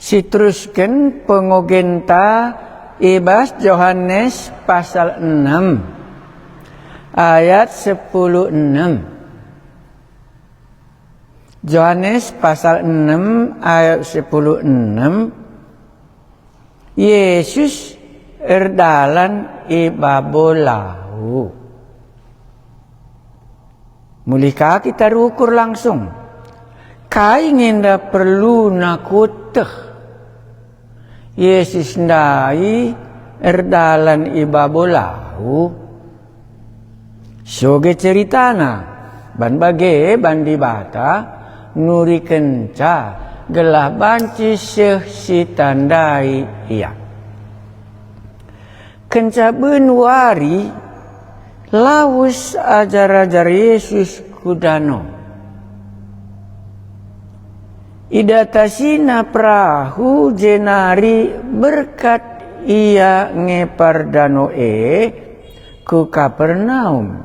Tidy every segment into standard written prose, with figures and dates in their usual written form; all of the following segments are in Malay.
Sitruskan pengogenta ibas Yohanes pasal 6 ayat 16. Yohanes pasal 6 ayat 16. Yesus erdalan ibabolahu. Mulika kita ukur langsung. Kai ngenda perlu nakuteh. Yesus ndai erdalan ibabolahu. Soge ceritana ban bage bandi bata nuri kenca gelah banci syeh si tandai iya. Kenca benwari lawus ajar-ajar Yesus kudano. Idatasina perahu jenari berkat ia ngepar danoe ku Kapernaum.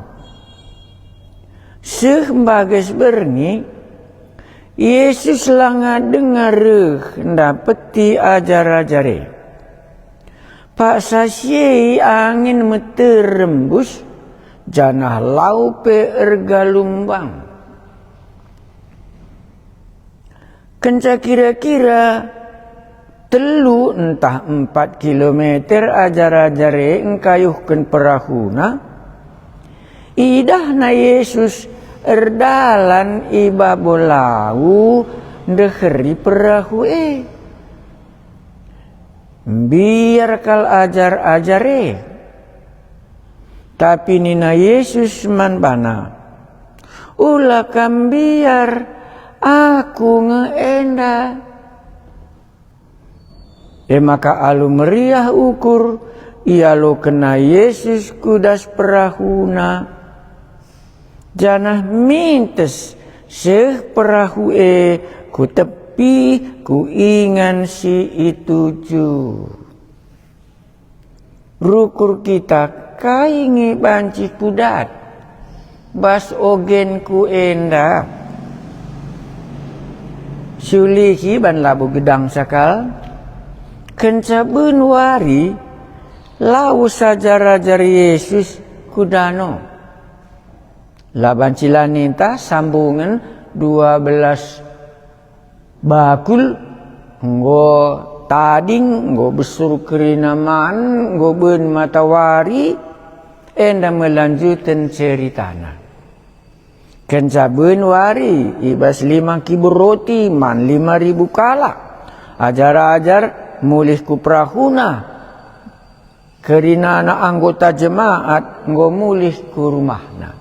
Sehbages berngi Yesus langa dengar ndapeti ajar-ajare. Pak sasyei angin meterembus janah laupe ergalumbang. Kenca kira-kira telu entah 4 kilometer ajar-ajare engkayuhkan perahuna. Idahna Yesus erdalan ibabolau ndeheri perahu biar kal ajar-ajare. Tapi nina Yesus man bana. Ulah kam biar aku ngeenda. Maka alu meriah ukur ia lo kena Yesus kudas perahuna. Janah mintes seh perahu ku tepi ku ingan si itu ju. Rukur kita kaingi banci kudat bas ogen ku enda. Sulihi ban labu gedang sakal. Kenca benwari lau sajar-ajar Yesus kudano. Laban cilaninta sambungan 12 bakul. Nggo tading, nggo besur kerinaman, nggo ben matawari. Enda melanjutkan ceritana. Kenca benwari ibas 5 kibur roti man 5.000 kala. Ajar-ajar mulih ku prahuna. Kerinana anggota jemaat nggo mulih ku rumahna.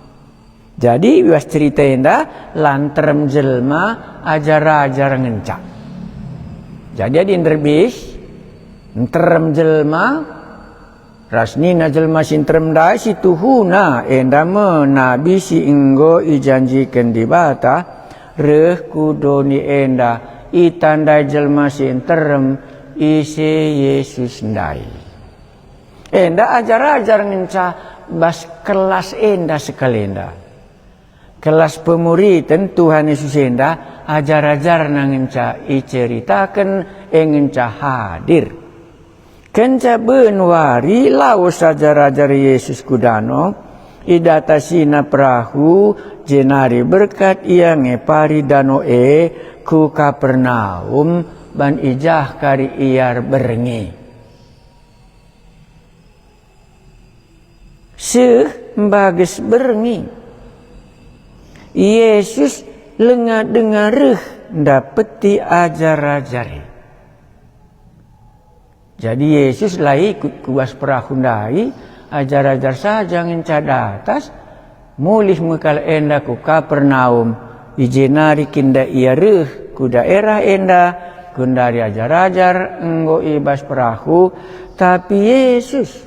Jadi ibas cerita enda lanterem jelma ajar-ajar ngencak. Jadi ada interbis nterem jelma rasnina jelma sintrem dai situhuna enda menabi si enggo ijanjikan di bata reh kudoni enda itandai jelma sintrem ise Yesus ndai. Enda ajar-ajar ngenca bas kelas enda sekalenda. Kelas pemuritan Tuhan Yesus enda ajar-ajar nangenca iceritakan ngenca hadir. Kenca benwari laus ajar-ajar Yesus kudano idatasina perahu jenari berkat ia ngepari danoe ku Kapernaum ban ijah kari iar berngi. Bages berngi Yesus lengah dengareh dapeti ajar-ajare. Jadi Yesus lah ikut kuas perahu ndai, ajar-ajar saja ngenca datas, mulih mekal enda ku Kapernaum, ijenari kinda ia reh ku daerah enda, kundari ajar-ajar enggo ibas perahu, tapi Yesus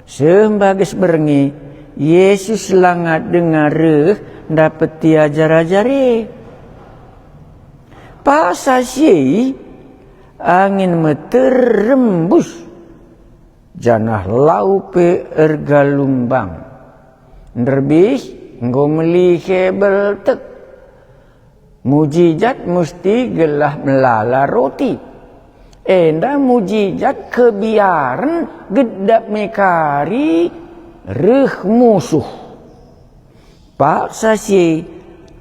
sembages berngi, Yesus langat dengar reh dapeti ajar-ajare. Pasasyi angin meterembus janah laupe ergalumbang. Nerbis nggo melihe beltek. Mujizat mesti gelah melala roti. enda mujizat kebiaran gedap mekari reh musuh. Paksa si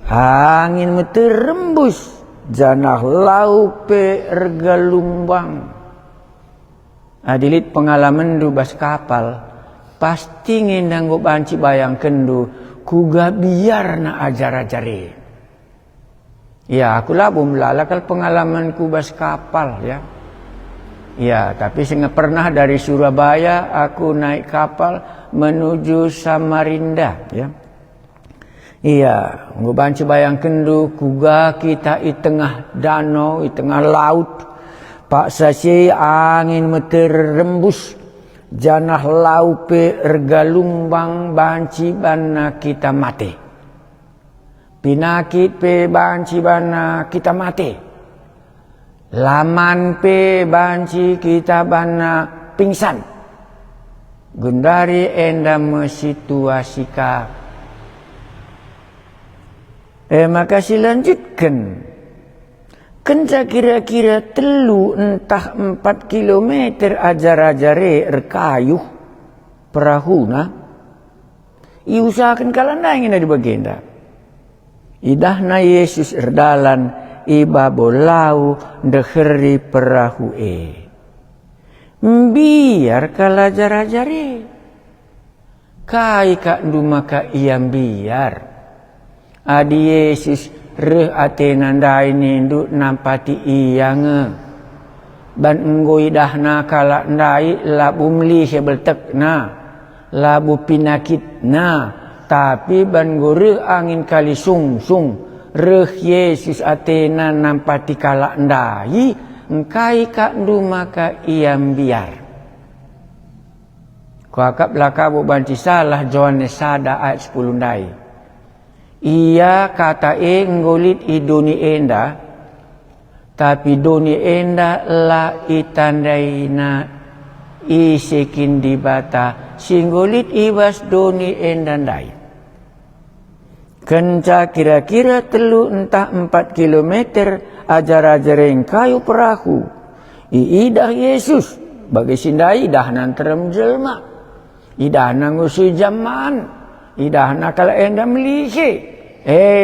angin meterembus janah laupe ergalumbang. Adilit pengalaman du bas kapal, pasti ngendang go banci bayang kendu, kuga biar na ajar-ajari. Ya, aku lah belum lalakal pengalaman ku bas kapal ya. Ya, tapi saya pernah dari Surabaya aku naik kapal menuju Samarinda ya. Iya, go banci bayang kendu, kuga kita i tengah danau, i tengah laut. Pak sasi angin meterembus janah laupe ergalumbang banci bana kita mati. Pinakit pe banci bana kita mati. Laman pe banci kita bana pingsan. Gundari enda mesituasika. Makasih lanjutkan. Kenca kira-kira telu entah 4 kilometer ajar-ajare erkayuh perahuna. Iusahakan kalandangin di bagenda. Idahna Yesus erdalan iba bolau deheri perahu biar kalajar-ajare. Kai kak maka iam biar. Adi Yesus reh atenandai nindu nampati iyange. Ban enggoi dahna kala ndai labu meli sebeltekna. Labu pinakitna. Tapi ban gore angin kali sung-sung. Reh Yesus atena nampati kala ndai. Engkai kak maka iam biar. Kuakap lakabu banci salah Johannes sada ayat 10 ndai. Ia kata ngolit idoni enda, tapi doni enda la itandaina isekin di bata, singgolit ibas doni enda ndai. Kenca kira-kira telu entah 4 kilometer ajar-ajareng kayu perahu. Iidah Yesus bagi sindai idahnan terem jelma, idahna ngusui zaman, idahna kala enda melise.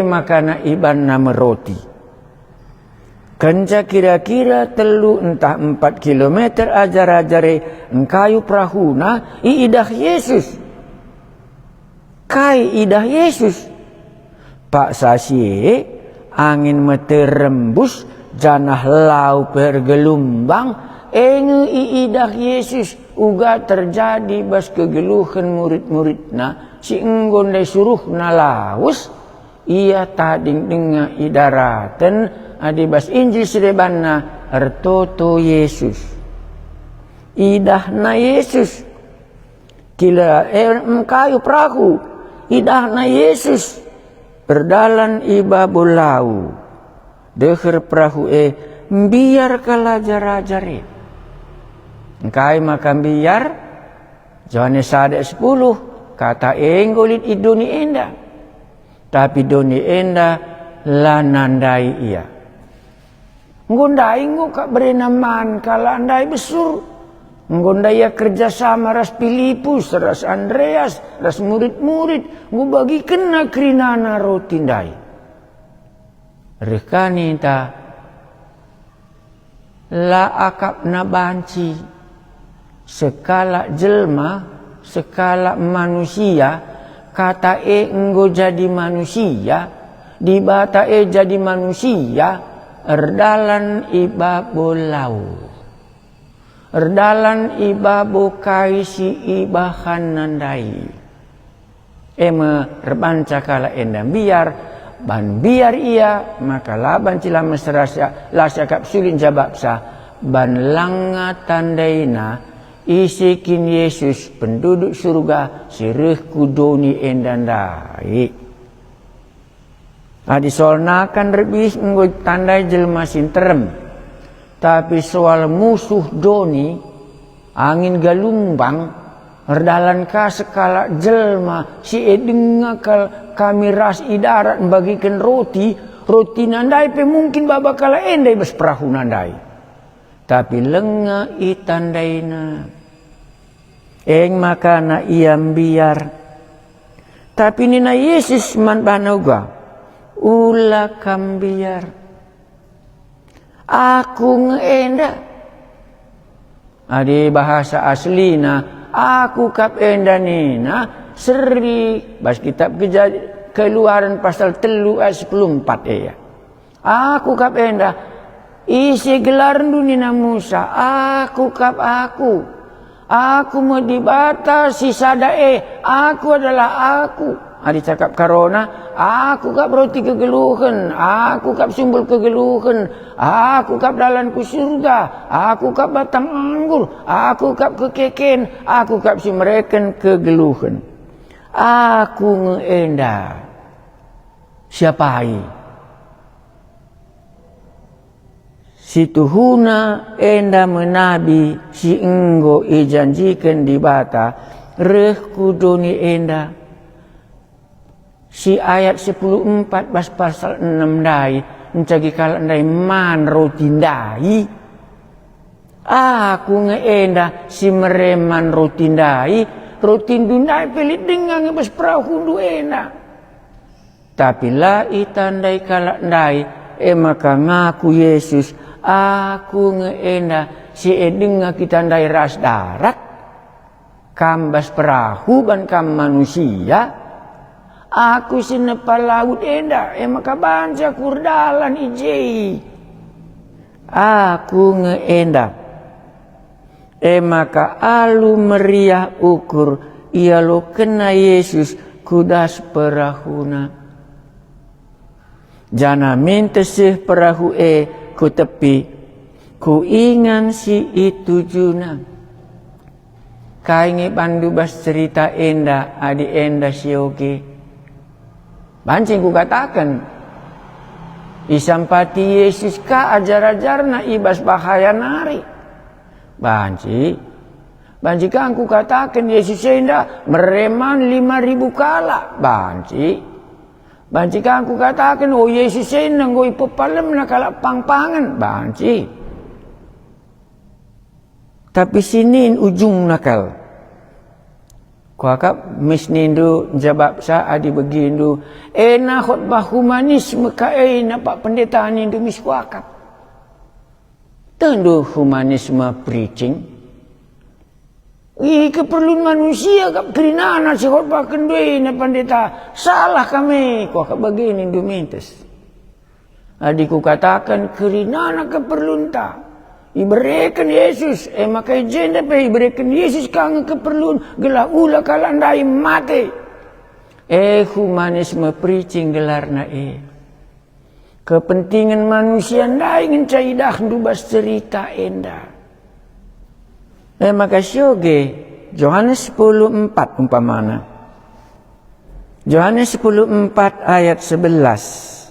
Makana iban nama roti. Kenca kira-kira telu entah 4 kilometer ajar-ajare engkayu prahuna iidah Yesus. Kai idah Yesus. Pak sasi angin meterembus janah lau pergelumbang iidah Yesus uga terjadi bas kegeluhan murid-muridna si enggon dai suruh na laus. Ia tading dengar idaratan adibas Injil serebana ertoto Yesus. Idahna Yesus. Kila kayu perahu. Idahna Yesus. Berdalan iba bolau. Deher perahu biar kalajar-ajare. Engkai makan biar. Johannes 10 kata ngolit idoni enda. Tapi doni enda lanandai ia. Ngundai kak berenaman kala andai besur. Ngundai ya kerjasama ras Filipus, ras Andreas, ras murid-murid. Ngubagi kena kerinana roti ndai. Rekani ta la akap na banci. Sekala jelma, sekala manusia. Kata enggo jadi manusia, di bata jadi manusia, erdalan iba bolau. Erdalan iba bokai si iba hanandai. Rebanca kala endam biar, ban biar ia, maka laban cila mesrasya, lasya kapsulin jabaksa, ban langa tandaina, isikin Yesus penduduk surga sirih kudoni endandai. Disolnakan rebis ngoi tandai jelma sinterem. Tapi soal musuh doni angin galumbang erdalan ka sekala jelma si edengakal kami ras idarat bagikan roti nandai pe mungkin babakala endai bas perahu nandai. Tapi lenga itandaina. Eng makana iam biar. Tapi nina Yesus man banoga. Ula kam biar. Aku ngeenda. Adi bahasa aslina. Aku kap enda nina. Seri. Bas kitab Keluaran pasal 3 ayat 14 ya. Aku kap enda. Isi gelar nina Musa. Aku kap aku. Aku mau dibatasi sadae. Aku adalah aku. Adi cakap karona. Aku kap roti kegeluhan. Aku kap simbol kegeluhan. Aku kap dalanku surga. Aku kap batang anggur. Aku kap kekeken. Aku kap si mereka kegeluhan. Aku ngeenda. Siapai? Si tuhuna enda menabi si enggo ijanjikan di bata reh kudoni enda. Si ayat 14 bas pasal 6 dai mencagi kalan dai man roti dai. Aku ngeenda si mereman roti dai. Roti dundai pelit dengan ngebas perahu duena. Tapi la itandai kalan dai maka ngaku Yesus. Aku ngeenda si edenga kita ndai ras darat kambas perahu ban kam manusia. Aku sinepal laut enda maka banca kurdalan ijei. Aku ngeenda maka alu meriah ukur ia lo kena Yesus kudas perahuna. Jana minta sih perahu ku tepi, ku ingan si itu juna. Kaingi pandu bas cerita enda, adi enda sioge. Bancing ku katakan, isampati Yesus ka ajar-ajarna ibas bahaya nari. Banci kan ku katakan Yesus enda mereman 5.000 kala. Banci kan aku katakan, oh Yesus enda ngoi pepalem na kalak pang-pangan. Banci. Tapi sinin ujung nakal. Kuakap misnindu jabab sa adi begindu. Na khutbah humanisme ka na pak pendeta nindu miskuakap. Tendu humanisme preaching. Keperluan manusia kap kerinana si khotbah kendui na pandeta. Salah kami. Kau kap begini dumintes. Adikku katakan kerinana keperluan ta. Iberikan Yesus. Maka jenda pe iberikan Yesus kangen keperluan. Gelah ula kalandai mati. Humanisme preaching gelarna kepentingan manusia nda ingin caidah dubas cerita enda. Maka syoge Yohanes 10:4 umpamana. Yohanes 10:4 ayat 11.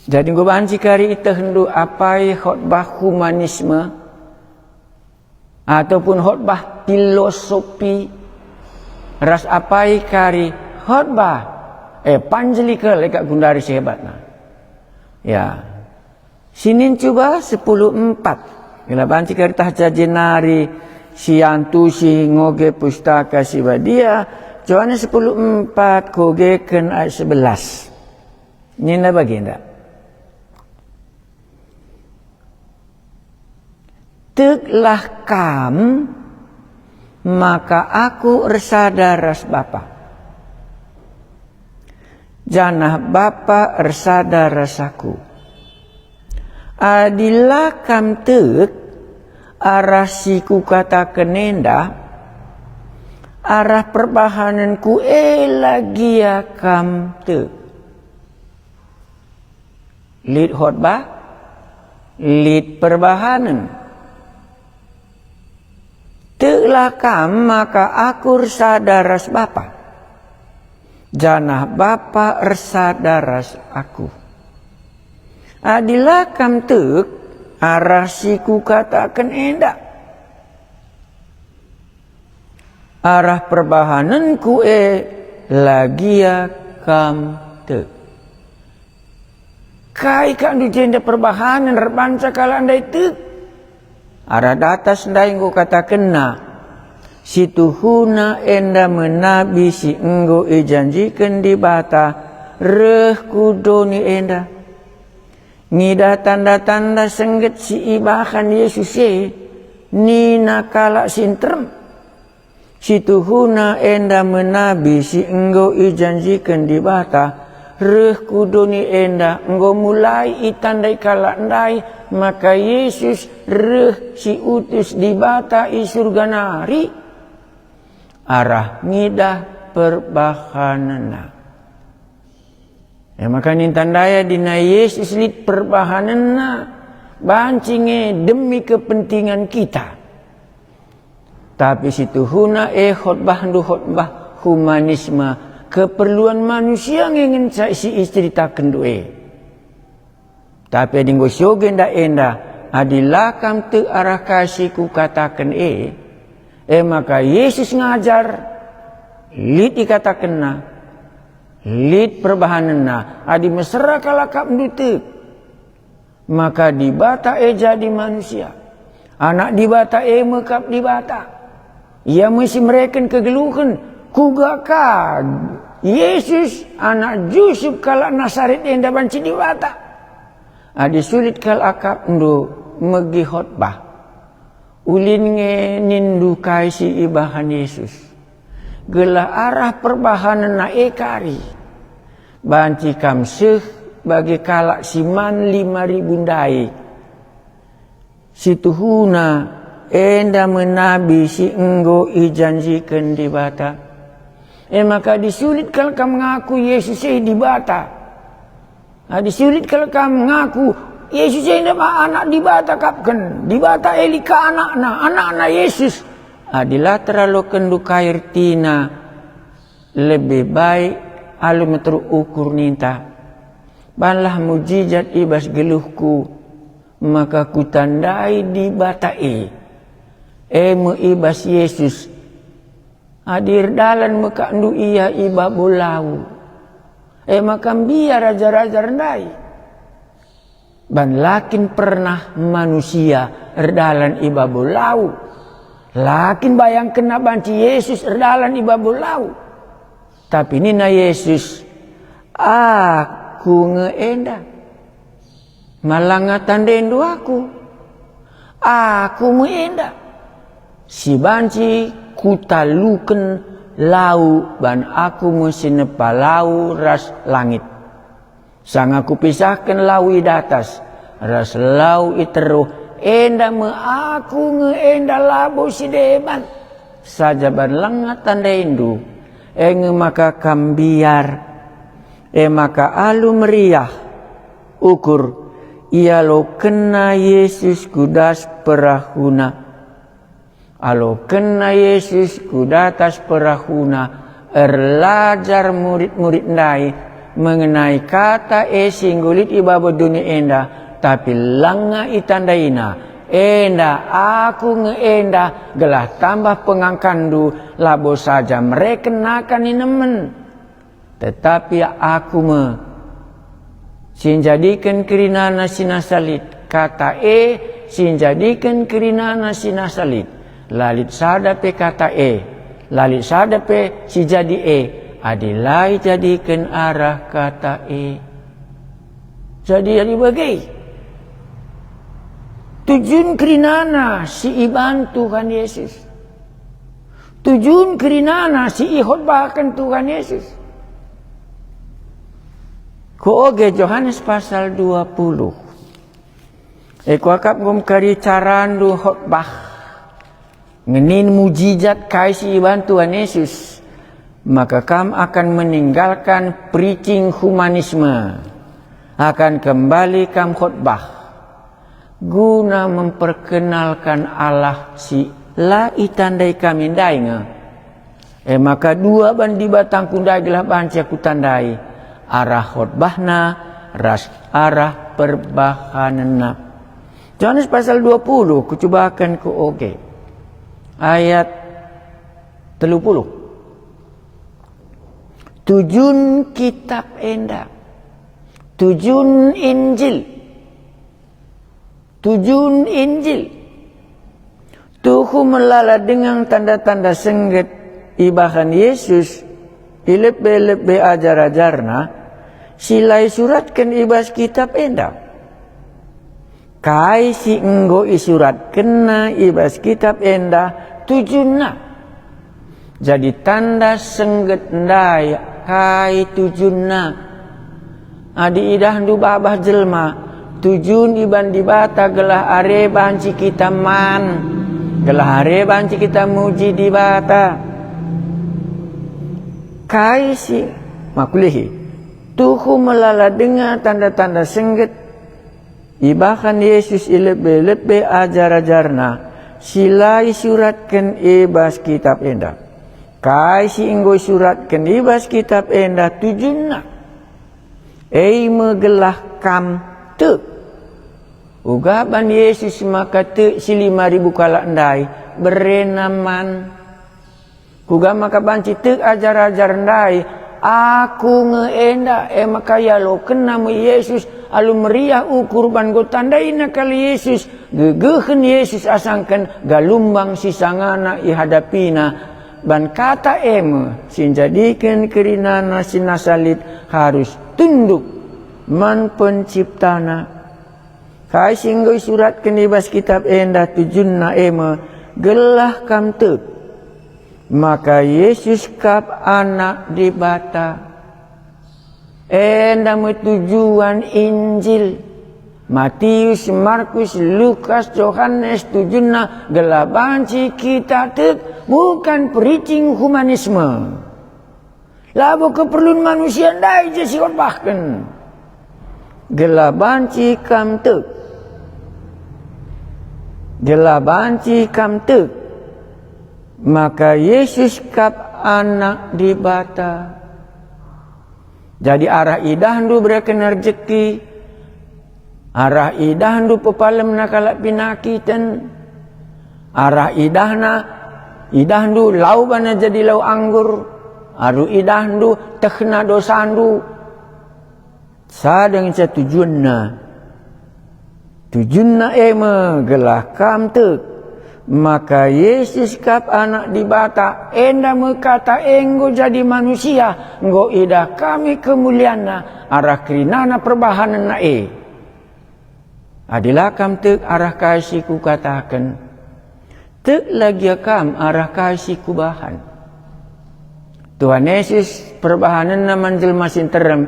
Jadi gue banci kari itu hendu apai khotbah humanisme ataupun khotbah filosofi ras apai kari khotbah panjelika lekat gundari sehebatna. Ya. Sinin coba 10:4. Bila banci kertas jajenari siantu si ngoge pustaka si badia Yohanes 10:4 kogeken ayat 11. Nyenda baginda. Teklah kam maka aku ersadaras Bapa. Janah Bapa ersadaras aku. Adilah kam tek arah siku kata kenenda arah perbahananku lagi ya kam tek lid khotbah lid perbahanan teklah kam maka aku ersadaras Bapa janah Bapa ersadaras aku. Adilah kam tek arah siku katakan enda. Arah perbahananku lagi ya kam tek. Kai ka andu jenda perbahanan rebanca kala andai tu. Arah datas ndai nggo kata kena. Situhuna enda menabi si enggo janjikan di bata. Reh kudoni enda. Ngida tanda-tanda sengget si ibahan Yesus nina kala sintrem. Situhuna enda menabi si enggo janjikan di bata. Reh kudoni enda enggo mulai itandai kala ndai maka Yesus reh si utus di bata i surga nari arah ngidah perbahanana. Maka nintandaya dina Yesus lit perbahanana bancinge demi kepentingan kita. Tapi situhuna khotbah humanisme keperluan manusia ngingin si istri tak kendue. Tapi adinggo syoge nda enda adilakam te arah kasih ku katakan maka Yesus ngajar lit dikatakanna lit perbahanana adi mesra kalakap ndute maka dibata jadi manusia anak dibata mekap dibata ia mesti mereken kegeluhan kugaka Yesus anak Yusuf kala Nasaret enda banci dibata adi sulit kal akap ndo megi khotbah ulin nge nindu kai si ibahan Yesus gelah arah perbahanan na kari banci kamseh bagi kalak siman 5.000 dai situhuna enda menabi si enggo ijanjikan di bata maka disulit kalau kamu mengaku Yesus di bata disulit kalau kamu mengaku Yesus ini anak di bata kapken di bata elika anak-anak Yesus adilah terlalu kendu kair tina lebih baik alu metru ukur ninta banlah mujizat ibas geluhku maka kutandai di bata mu ibas Yesus hadir dalan mekandu iya iba bolau maka biar raja-raja rendai ban lakin pernah manusia erdalan iba bolau lakin bayang kena banci Yesus erdalan iba bolau tapi nina Yesus aku ngeenda malangatan dendu aku ngeenda si banci kutaluken lau ban aku mesti nepalau ras langit sang aku pisahkan lau i datas ras lau iteruh enda me aku ngeenda labo si deban saja ban langatan dendu maka kambiar maka alu meriah ukur ia lo kena Yesus kudas perahuna alo kena Yesus kudatas perahuna erlajar murid-murid ndai mengenai kata singgulit ibaba dunia enda tapi langa itandaina enda aku ngeenda gelah tambah pengangkandu labo saja mereka nakan inemen tetapi aku sinjadikan kirinana sinasalit kata sinjadikan kirinana sinasalit lalit sadape kata lalit sadape si jadi adilai jadikan arah kata jadi bagai tujuan kirinana si iban Tuhan Yesus tujuan kirinana si ihotbahkan Tuhan Yesus Koge Yohanes pasal 20 akap ngom kari carandu khotbah ngenin mujizat kasih iban Tuhan Yesus maka kamu akan meninggalkan preaching humanisme akan kembali kamu khotbah guna memperkenalkan Allah si la itandai kami dainga maka dua ban di batang kundai gelah banci aku tandai arah khotbahna ras arah perbahanana Yohanes pasal 20 kucobakan ku ayat 30 tujuan kitab enda Tujun Injil. Tujun Injil. Tuhu melala dengan tanda-tanda sengget ibahan Yesus. Ilep-belep ajar-ajarna. Silai suratkan ibas kitab enda. Kai si enggo isurat kena ibas kitab enda tujunna. Jadi tanda sengget ndaya kai tujunna. Adi idah ndu babah jelma tujun iban dibata gelah are banci kita man. Gelah are banci kita muji dibata. Kai si makulihi tuhu melala dengar tanda-tanda sengget ibahan Yesus ilebe-lebe ajar-ajarna silai suratkan ibas kitab enda. Kai si inggo suratkan ibas kitab enda tujunna. Megelah kam te. Ugaban Yesus maka te si 5.000 kalak ndai berenaman. Kuga maka banci te ajar-ajar ndai. Aku ngeenda maka ya lo kena mu Yesus alu meriah kurban go tandaina kali Yesus gegehen Yesus asangkan galumbang sisangana ihadapina ban kata sinjadikan kerinana sinasalit harus tunduk man penciptana. Kai singgoi surat kenibas kitab enda tujunna gelah kam te. Maka Yesus kap anak dibata. Enda tujuan Injil. Matius, Markus, Lukas, Yohanes tujunna gelah banci kita tek bukan preaching humanisme. Labo keperluan manusia ndai je si bahkan. Gelah banci kam tek. Gelah banci kam tek. Maka Yesus kap anak dibata. Jadi arah idahndu berikan rezeki. Arah idahndu pepalem nakalak pinakitan. Arah idahndu lau bana jadi lau anggur. Aru idahndu tekna dosandu. Sadang sa tujuanna. Tujuanna gelah kam tek. Maka Yesus kap anak dibata enda mekata enggo jadi manusia enggo ida kami kemuliana arah kerinana perbahanan na adilah kam tek arah kasihku katakan tek lagi kam arah kasihku bahan Tuhan Yesus perbahanan na manjelma sinterem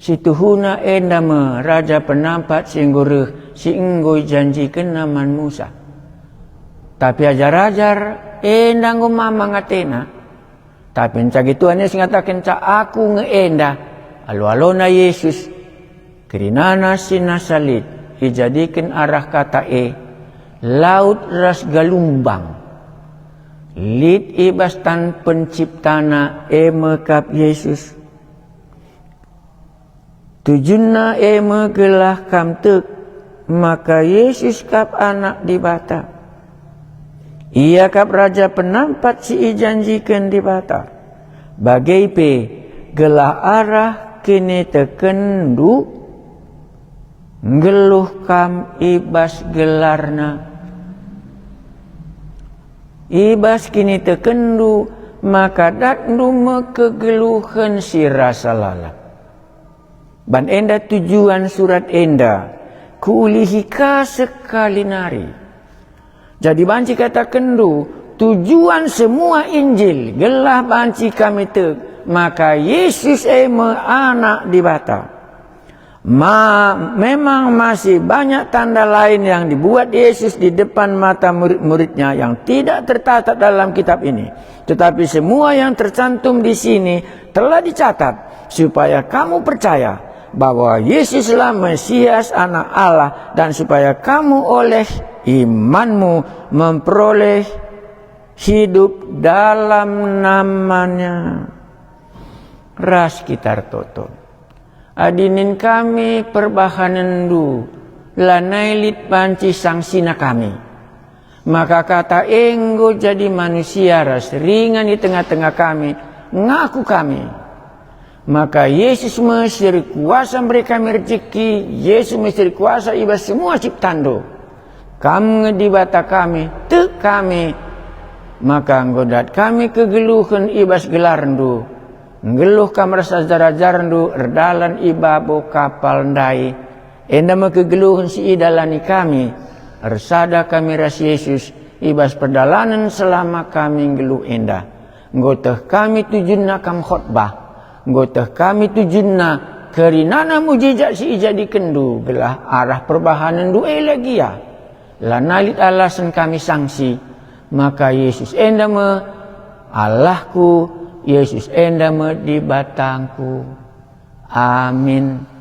situhuna enda me raja penampat singgureh si enggo janjikan naman Musa. Tapi ajar-ajar enda ngomama ngatena. Tapi encak Tuhan Yesus ngatakan ca aku ngeenda. Alu-alona Yesus kerinana sinasalit dijadikan arah kata laut ras galumbang. Lid ibas tan penciptana mekap Yesus. Tujunna megelah kam tek maka Yesus kap anak dibata. Ia kap raja penampat si ijanjikan dibata. Bagai gelah arah kini tekendu ngeluh kam ibas gelarna. Ibas kini tekendu maka datnu mekegeluhan si rasa lalap. Ban enda tujuan surat enda kuulihika sekali nari. Jadi banci kata kendu tujuan semua Injil gelah banci kami tek maka Yesus anak dibata. Memang masih banyak tanda lain yang dibuat Yesus di depan mata murid-muridnya yang tidak tercatat dalam kitab ini. Tetapi semua yang tercantum di sini telah dicatat supaya kamu percaya bahwa Yesuslah Mesias anak Allah dan supaya kamu oleh imanmu memperoleh hidup dalam namanya. Ras kitar toto. Adinin kami perbahanan du lanailit panci sangsina kami. Maka kata enggo jadi manusia ras ringan di tengah-tengah kami. Ngaku kami. Maka Yesus mesir kuasa mereka merejeki, Yesus mesir kuasa ibas semua ciptando. Kamu ngedibata kami, te kami. Maka nggodat kami kegeluhan ibas gelarndu. Ngeluh kamar sajarajarndu, erdalan ibabo kapal ndai. Enda kegeluhan si idalani kami. Ersada kami ras Yesus, ibas perdalanan selama kami ngeluh enda. Ngoteh kami tujunna kam khotbah. Ngoteh kami tujunna kerinana mujizat si ijadi kendu gelah arah perbahanan du'e lagi ya. Lanalit alasan kami sanksi. Maka Yesus enda me Allahku, Yesus enda me di batangku. Amin.